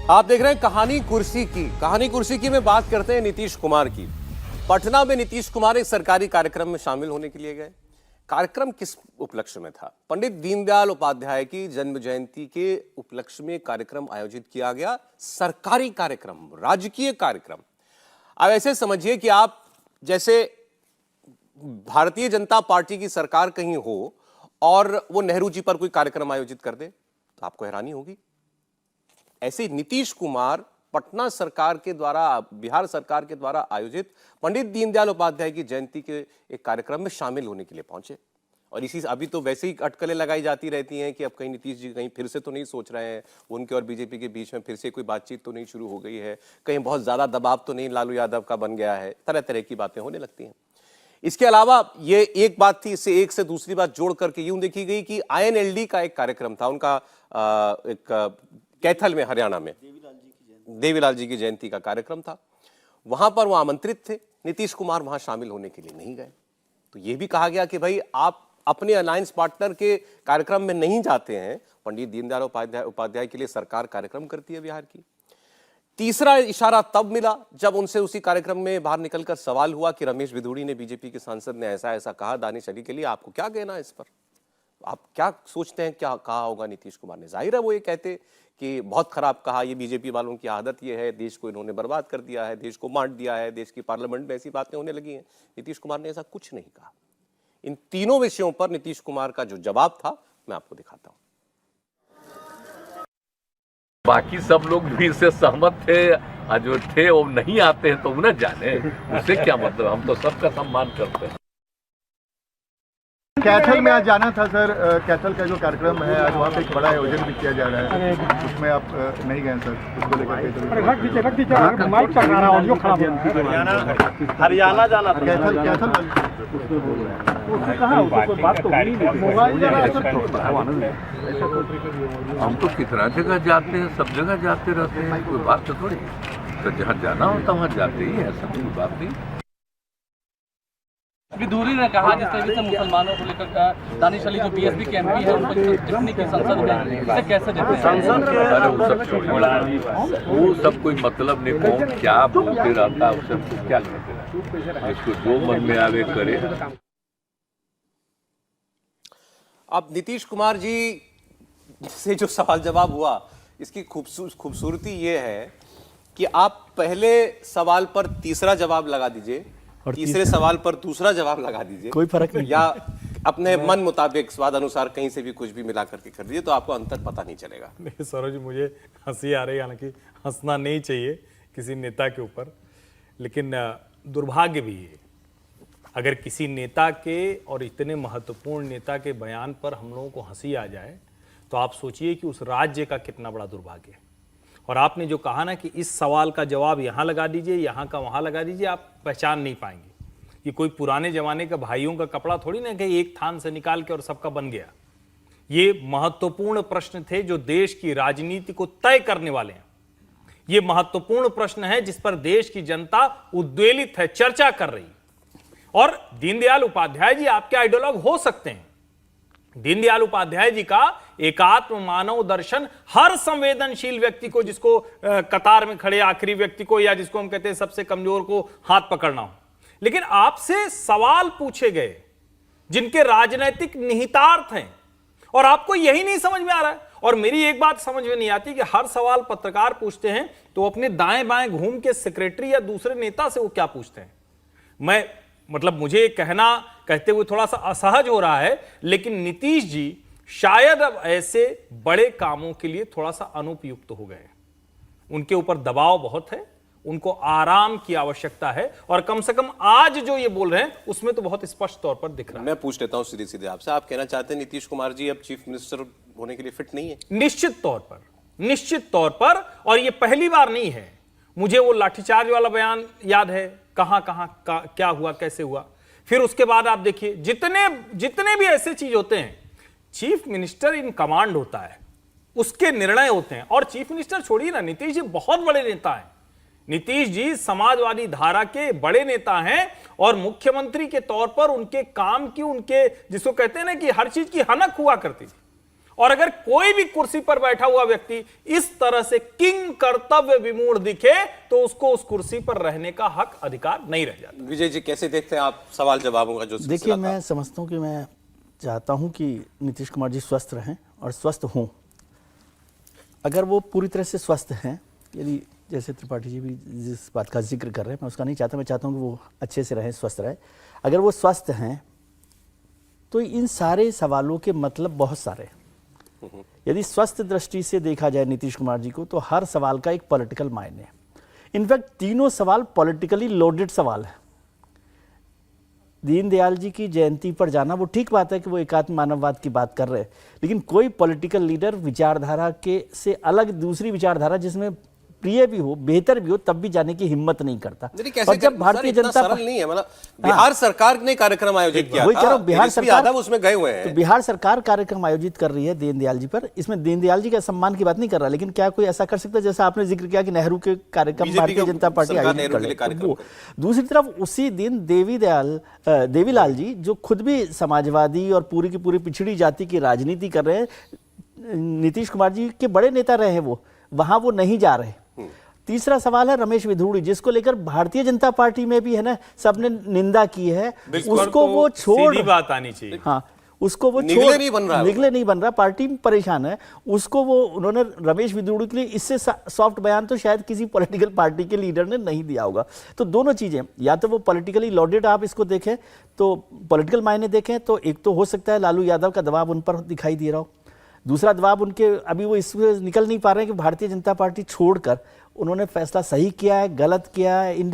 आप देख रहे हैं कहानी कुर्सी की में बात करते हैं नीतीश कुमार की। पटना में नीतीश कुमार एक सरकारी कार्यक्रम में शामिल होने के लिए गए। कार्यक्रम किस उपलक्ष्य में था? पंडित दीनदयाल उपाध्याय की जन्म जयंती के उपलक्ष्य में कार्यक्रम आयोजित किया गया। सरकारी कार्यक्रम, राजकीय कार्यक्रम। अब ऐसे समझिए कि आप जैसे भारतीय जनता पार्टी की सरकार कहीं हो और वो नेहरू जी पर कोई कार्यक्रम आयोजित कर दे तो आपको हैरानी होगी। ऐसे नीतीश कुमार पटना सरकार के द्वारा, बिहार सरकार के द्वारा आयोजित पंडित दीनदयाल उपाध्याय की जयंती के एक कार्यक्रम में शामिल होने के लिए पहुंचे। और इसी अभी तो वैसे ही अटकलें लगाई जाती रहती हैं कि अब कहीं नीतीश जी कहीं फिर से तो नहीं सोच रहे हैं, उनके और बीजेपी के बीच में फिर से कोई बातचीत तो नहीं शुरू हो गई है, कहीं बहुत ज्यादा दबाव तो नहीं लालू यादव का बन गया है, तरह तरह की बातें होने लगती हैं। इसके अलावा ये एक बात थी, इससे एक से दूसरी बात जोड़ करके यूं देखी गई कि INLD का एक कार्यक्रम था, उनका एक कैथल में, हरियाणा में देवीलाल जी की जयंती का कार्यक्रम था। वहां पर वो आमंत्रित थे, नीतीश कुमार वहां शामिल होने के लिए नहीं गए। तो ये भी कहा गया कि भाई आप अपने अलायंस पार्टनर के कार्यक्रम में नहीं जाते हैं। पंडित दीनदयाल उपाध्याय के लिए सरकार कार्यक्रम करती है बिहार की। तीसरा इशारा तब मिला जब उनसे उसी कार्यक्रम में बाहर निकलकर सवाल हुआ कि रमेश भिदुड़ी ने, बीजेपी के सांसद ने ऐसा ऐसा कहा दानिश अली के लिए, आपको क्या कहना है इस पर? आप क्या सोचते हैं क्या कहा होगा नीतीश कुमार ने? जाहिर है वो ये कहते कि बहुत खराब कहा, ये बीजेपी वालों की आदत ये है, देश को इन्होंने बर्बाद कर दिया है, देश को बांट दिया है, देश की पार्लियामेंट में ऐसी बातें होने लगी हैं। नीतीश कुमार ने ऐसा कुछ नहीं कहा। इन तीनों विषयों पर नीतीश कुमार का जो जवाब था मैं आपको दिखाता हूं। बाकी सब लोग भी इससे सहमत थे, जो थे वो नहीं आते हैं तो उन्हें जाने, उससे क्या मतलब, हम तो सबका सम्मान करते हैं। कैथल में आज जाना था सर, कैथल का जो कार्यक्रम है आज वहाँ पे एक बड़ा आयोजन भी किया जा रहा है, उसमें आप नहीं गए सर, उसको लेकर हरियाणा जाना था। कैथल हम तो कितना जगह जाते हैं, सब जगह जाते रहते हैं, कोई बात तो थोड़ी। तो जहाँ जाना होता वहाँ जाते ही है, ऐसा कोई बात नहीं। भिदुड़ी ने कहा जिस तरीके से मुसलमानों को लेकर दानिश अली जो BSP के MP है उनको टिप्पणी की संसद में, इसे कैसे देखते हैं? संसद के अरे वो सब छोड़िए, वो सब कोई मतलब नहीं, कौन क्या बोलते रहता है, उससे क्या लेते रहता, इसको जो मन में आवे करे। अब नीतीश कुमार जी से जो सवाल जवाब हुआ, इसकी खूबसूरती ये है कि आप पहले सवाल पर तीसरा जवाब लगा दीजिए और तीसरे सवाल पर दूसरा जवाब लगा दीजिए, कोई फर्क नहीं, या अपने मन मुताबिक स्वाद अनुसार कहीं से भी कुछ भी मिला करके कर दीजिए, तो आपको अंतर पता नहीं चलेगा। नहीं सरोज जी, मुझे हंसी आ रही है, हालांकि हंसना नहीं चाहिए किसी नेता के ऊपर, लेकिन दुर्भाग्य भी है अगर किसी नेता के और इतने महत्वपूर्ण नेता के बयान पर हम लोगों को हंसी आ जाए, तो आप सोचिए कि उस राज्य का कितना बड़ा दुर्भाग्य है। और आपने जो कहा ना कि इस सवाल का जवाब यहाँ लगा दीजिए, यहाँ का वहाँ लगा दीजिए, आप पहचान नहीं पाएंगे। ये कोई पुराने जमाने का भाइयों का कपड़ा थोड़ी ना कि एक थान से निकाल के और सबका बन गया। ये महत्वपूर्ण प्रश्न थे जो देश की राजनीति को तय करने वाले हैं। ये महत्वपूर्ण प्रश्न है जिस पर देश की जनता उद्वेलित है, चर्चा कर रही है। और दीनदयाल उपाध्याय जी आपके आइडियोलॉग हो सकते हैं। दीनदयाल उपाध्याय जी का एकात्म मानव दर्शन हर संवेदनशील व्यक्ति को, जिसको कतार में खड़े आखिरी व्यक्ति को, या जिसको हम कहते हैं सबसे कमजोर को हाथ पकड़ना हो। लेकिन आपसे सवाल पूछे गए जिनके राजनीतिक निहितार्थ हैं और आपको यही नहीं समझ में आ रहा है। और मेरी एक बात समझ में नहीं आती कि हर सवाल पत्रकार पूछते हैं तो अपने दाएं बाएं घूम के सेक्रेटरी या दूसरे नेता से वो क्या पूछते हैं। मुझे कहते हुए थोड़ा सा असहज हो रहा है, लेकिन नीतीश जी शायद अब ऐसे बड़े कामों के लिए थोड़ा सा अनुपयुक्त हो गए। उनके ऊपर दबाव बहुत है, उनको आराम की आवश्यकता है, और कम से कम आज जो ये बोल रहे हैं उसमें तो बहुत स्पष्ट तौर पर दिख रहा है। मैं पूछ लेता हूं सीधे सीधे आपसे, आप कहना चाहते हैं नीतीश कुमार जी अब चीफ मिनिस्टर होने के लिए फिट नहीं है? निश्चित तौर पर, और ये पहली बार नहीं है। मुझे वो लाठीचार्ज वाला बयान याद है, कहां क्या हुआ, कैसे हुआ। फिर उसके बाद आप देखिए जितने भी ऐसे चीज होते हैं, चीफ मिनिस्टर इन कमांड होता है, उसके निर्णय होते हैं। और चीफ मिनिस्टर छोड़िए ना, नीतीश जी बहुत बड़े नेता हैं। नीतीश जी समाजवादी धारा के बड़े नेता हैं और मुख्यमंत्री के तौर पर उनके काम की, उनके जिसको कहते हैं ना कि हर चीज की हनक हुआ करती थी। और अगर कोई भी कुर्सी पर बैठा हुआ व्यक्ति इस तरह से किंग कर्तव्य विमूढ़ दिखे तो उसको उस कुर्सी पर रहने का हक अधिकार नहीं रह जाता। विजय जी कैसे देखते हैं आप सवाल जवाबों का जो देखिए, सिलसिला था? मैं समझता हूं कि मैं चाहता हूं कि नीतीश कुमार जी स्वस्थ रहें और स्वस्थ हों। अगर वो पूरी तरह से स्वस्थ हैं, यदि जैसे त्रिपाठी जी भी जिस बात का जिक्र कर रहे हैं, मैं उसका नहीं चाहता, मैं चाहता हूं कि वो अच्छे से रहें, स्वस्थ रहें। अगर वो स्वस्थ हैं तो इन सारे सवालों के मतलब बहुत सारे हैं। यदि स्वस्थ दृष्टि से देखा जाए नीतीश कुमार जी को, तो हर सवाल का एक पॉलिटिकल मायने है। इनफैक्ट तीनों सवाल पॉलिटिकली लोडेड सवाल है। दीनदयाल जी की जयंती पर जाना, वो ठीक बात है कि वो एकात्म मानववाद की बात कर रहे हैं, लेकिन कोई पॉलिटिकल लीडर विचारधारा के से अलग दूसरी विचारधारा जिसमें प्रिय भी हो, बेहतर भी हो, तब भी जाने की हिम्मत नहीं करता। कैसे और जब भारतीय जनता सरल नहीं है, मतलब बिहार सरकार ने कार्यक्रम आयोजित किया वही था, कह रहा हूं, बिहार तेजस्वी सरकार यादव उसमें गए हुए तो हैं। बिहार सरकार कार्यक्रम आयोजित कर रही है दीनदयाल जी पर। इसमें दीनदयाल जी का सम्मान की बात नहीं कर रहा, लेकिन क्या कोई ऐसा कर सकता है जैसा आपने जिक्र किया कि नेहरू के कार्यक्रम बीजेपी भारतीय के जनता पार्टी सरकार आयोजित नेहरू कर के लिए रही है? कार्यक्रम वो दूसरी तरफ उसी दिन देवीलाल जी जो खुद भी समाजवादी और पूरी की पूरी पिछड़ी जाति की राजनीति कर रहे हैं, नीतीश कुमार जी के बड़े नेता रहे हैं, वो वहां वो नहीं जा रहे। तीसरा सवाल है रमेश विधुड़ी, जिसको लेकर भारतीय जनता पार्टी में भी है ना, सबने निंदा की है। उसको वो छोड़, सीधी बात आनी चाहिए। हाँ, उसको वो निगले नहीं बन रहा है, निगले नहीं बन रहा, पार्टी परेशान है। उसको वो उन्होंने रमेश विधुड़ी के लिए इससे सॉफ्ट बयान तो शायद किसी पॉलिटिकल पार्टी के लीडर ने नहीं दिया होगा। तो दोनों चीजें, या तो वो पॉलिटिकली लॉडेड आप इसको देखें तो पॉलिटिकल मायने देखें तो एक तो हो सकता है लालू यादव का दबाव उन पर दिखाई दे रहा हो, दूसरा दबाव उनके अभी वो इससे निकल नहीं पा रहे हैं कि भारतीय जनता पार्टी छोड़कर उन्होंने फैसला सही किया है, गलत किया है।